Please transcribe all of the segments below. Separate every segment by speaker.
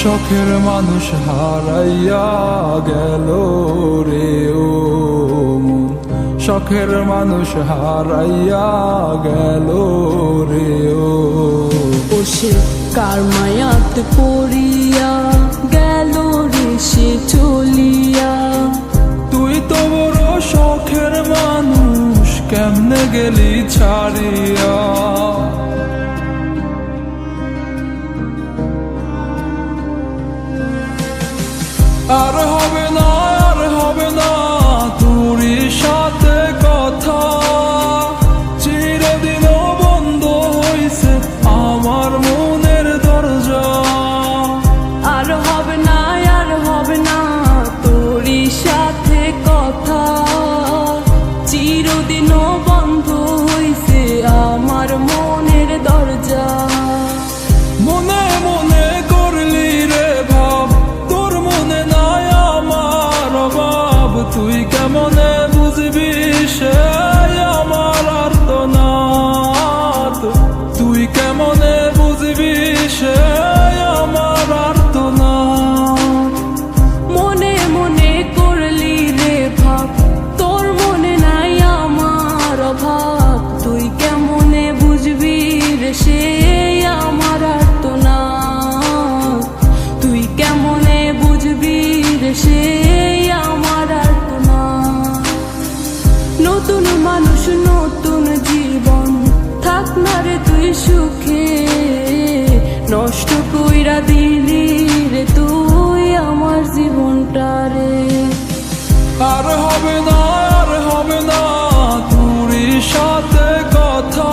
Speaker 1: শখের মানুষ হারাইয়া গেল রে ও মন, শখের মানুষ হারাইয়া গেল রে ও।
Speaker 2: সে কার মায়াতে পড়িয়া গেল রে সে চলিয়া।
Speaker 1: তুই তো বড় শখের মানুষ, কেমনে গেলি ছাড়িয়া। আর হবে না, আর হবে না তোরই সাথে কথা, চিরদিনও বন্ধ হইছে আমার মনের দরজা।
Speaker 2: আর হবে না, আর হবে না তোরই সাথে কথা, চিরদিনও বন্ধ হইছে আমার মনের দরজা।
Speaker 1: মনে মনে করলি রে ভাব, তোর মনে নাই আমার অভাব। তুই কেমনে বুঝবি সে আমার আর্তনাদ, তুই কেমনে বুঝবি সে আমার আর্তনাদ।
Speaker 2: মনে মনে করলি রে ভাব, তোর মনে নাই আমার অভাব। তুই কেমনে বুঝবি রে সে আমার আর্তনাদ, তুই কেমনে বুঝবি রে সে আমার আর্তনাদ। নতুন মানুষ নতুন জীবন, থাক না রে তুই সুখে, নষ্ট কইরা দিলি রে তুই আমার জীবনটা রে।
Speaker 1: আর হবে না, আর হবে না তোরই সাথে কথা,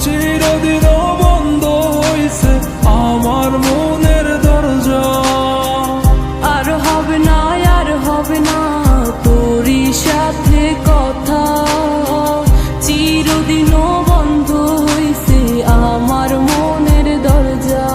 Speaker 1: চিরদিনও বন্ধ হইছে আমার মনের দরজা।
Speaker 2: আর হবে না, আর হবে না তোরই সাথে কথা, চিরদিনও বন্ধ হইছে আমার মনের দরজা।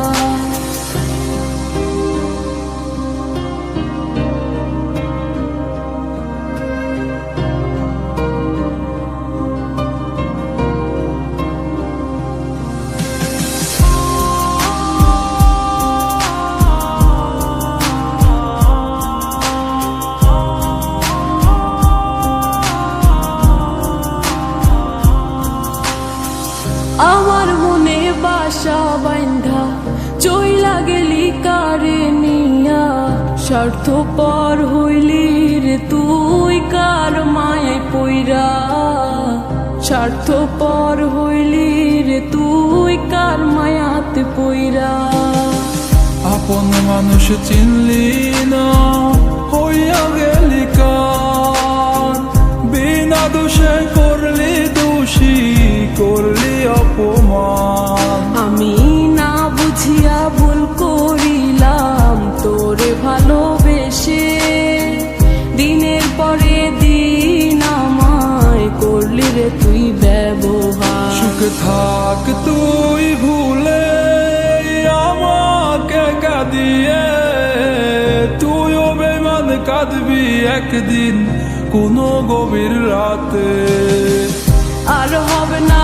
Speaker 2: আমার মনে বাসা বাইন্ধা চইলা গেলি কারে নিয়া, স্বার্থপর হইলি রে তুই কার মায়ায় পইরা। স্বার্থপর হইলি রে তুই কার মায়াতে পইরা।
Speaker 1: আপন মানুষ চিনলি না, হইয়া গেলি কার। বিনা দোষে করলি দোষী, করলি অপমান।
Speaker 2: আমি না বুঝিয়া ভুল করিলাম তোরে ভালোবেসে, দিনের পরে দিন আমায় করলি রে তুই ব্যবহার।
Speaker 1: সুখে থাক তুই ভুলে আমাকে কাঁদিয়ে, তুইও বেমান কাঁদবি একদিন কোনো গভীর রাতে।
Speaker 2: আর হবে না,